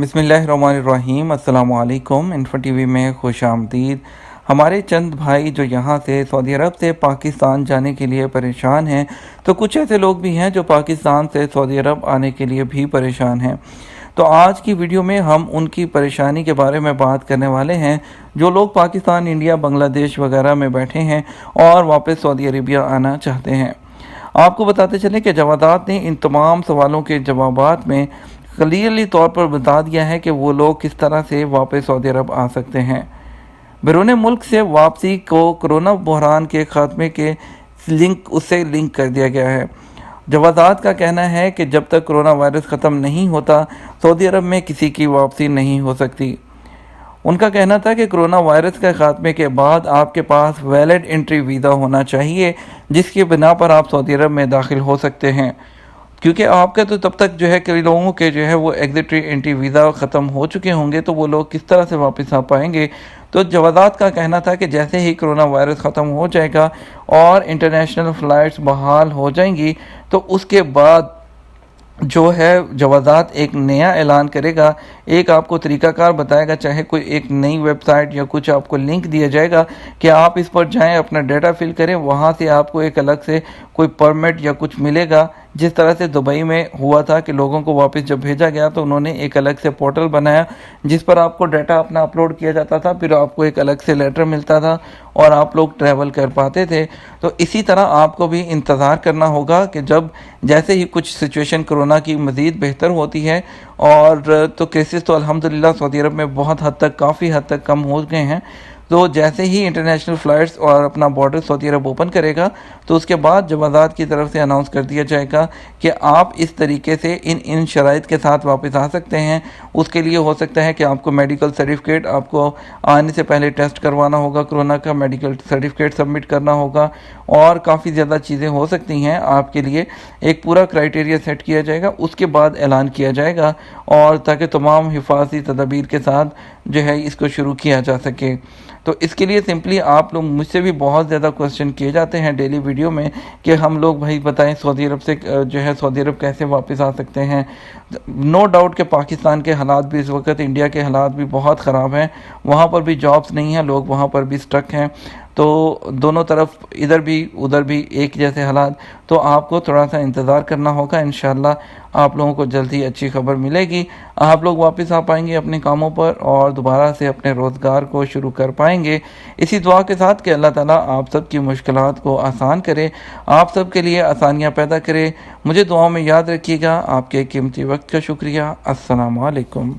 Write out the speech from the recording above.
बिस्मिल्लाहिर्रहमानिर्रहीम। अस्सलाम वालेकुम। इन्फो टीवी में खुश आमदीद। हमारे चंद भाई जो यहाँ से सऊदी अरब से पाकिस्तान जाने के लिए परेशान हैं, तो कुछ ऐसे लोग भी हैं जो पाकिस्तान से सऊदी अरब आने के लिए भी परेशान हैं। तो आज की वीडियो में हम उनकी परेशानी के बारे में बात करने वाले हैं जो लोग पाकिस्तान, इंडिया, बांग्लादेश वगैरह में बैठे हैं और वापस सऊदी अरेबिया आना चाहते हैं। आपको बताते चलें कि जवादात ने इन तमाम सवालों के जवाबात में क्लियरली तौर पर बता दिया है कि वो लोग किस तरह से वापस सऊदी अरब आ सकते हैं। बैरून मुल्क से वापसी को कोरोना बहरान के ख़ात्मे के उससे लिंक कर दिया गया है। जवादात का कहना है कि जब तक कोरोना वायरस ख़त्म नहीं होता, सऊदी अरब में किसी की वापसी नहीं हो सकती। उनका कहना था कि कोरोना वायरस के ख़ात्मे के बाद आपके पास वैलिड एंट्री वीज़ा होना चाहिए, जिसकी बिना पर आप सऊदी अरब में दाखिल हो सकते हैं, क्योंकि आपका तो तब तक जो है कई लोगों के जो है वो एग्जिट एंट्री वीज़ा ख़त्म हो चुके होंगे, तो वो लोग किस तरह से वापस आ पाएंगे। तो जवादात का कहना था कि जैसे ही कोरोना वायरस ख़त्म हो जाएगा और इंटरनेशनल फ़्लाइट्स बहाल हो जाएंगी, तो उसके बाद जो है जवादात एक नया ऐलान करेगा, एक आपको तरीक़ाकार बताएगा, चाहे कोई एक नई वेबसाइट या कुछ आपको लिंक दिया जाएगा कि आप इस पर जाएं, अपना डाटा फिल करें, वहाँ से आपको एक अलग से कोई परमिट या कुछ मिलेगा। जिस तरह से दुबई में हुआ था कि लोगों को वापस जब भेजा गया तो उन्होंने एक अलग से पोर्टल बनाया जिस पर आपको डाटा अपना अपलोड किया जाता था, फिर आपको एक अलग से लेटर मिलता था और आप लोग ट्रैवल कर पाते थे। तो इसी तरह आपको भी इंतज़ार करना होगा कि जब जैसे ही कुछ सिचुएशन कोरोना की मज़ीद बेहतर होती है, और तो केसेस तो अल्हम्दुलिल्लाह सऊदी अरब में बहुत हद तक, काफ़ी हद तक कम हो गए हैं, तो जैसे ही इंटरनेशनल फ़्लाइट्स और अपना बॉर्डर सऊदी अरब ओपन करेगा, तो उसके बाद जवादात की तरफ से अनाउंस कर दिया जाएगा कि आप इस तरीके से इन शराइत के साथ वापस आ सकते हैं। उसके लिए हो सकता है कि आपको मेडिकल सर्टिफिकेट, आपको आने से पहले टेस्ट करवाना होगा, कोरोना का मेडिकल सर्टिफिकेट सबमिट करना होगा, और काफ़ी ज़्यादा चीज़ें हो सकती हैं। आपके लिए एक पूरा क्राइटेरिया सेट किया जाएगा, उसके बाद ऐलान किया जाएगा, और ताकि तमाम हिफाजती तदाबीर के साथ जो है इसको शुरू किया जा सके। तो इसके लिए सिंपली आप लोग, मुझसे भी बहुत ज़्यादा क्वेश्चन किए जाते हैं डेली वीडियो में कि हम लोग भाई बताएं सऊदी अरब से जो है सऊदी अरब कैसे वापस आ सकते हैं। नो डाउट कि पाकिस्तान के हालात भी इस वक्त, इंडिया के हालात भी बहुत ख़राब हैं, वहाँ पर भी जॉब्स नहीं हैं, लोग वहाँ पर भी स्टक हैं, तो दोनों तरफ इधर भी उधर भी एक जैसे हालात। तो आपको थोड़ा सा इंतज़ार करना होगा, इंशाल्लाह आप लोगों को जल्दी अच्छी खबर मिलेगी। आप लोग वापस आ पाएंगे अपने कामों पर और दोबारा से अपने रोज़गार को शुरू कर पाएंगे, इसी दुआ के साथ कि अल्लाह ताला आप सब की मुश्किलात को आसान करे, आप सब के लिए आसानियाँ पैदा करे। मुझे दुआओं में याद रखिएगा। आपके कीमती वक्त का शुक्रिया। अस्सलाम वालेकुम।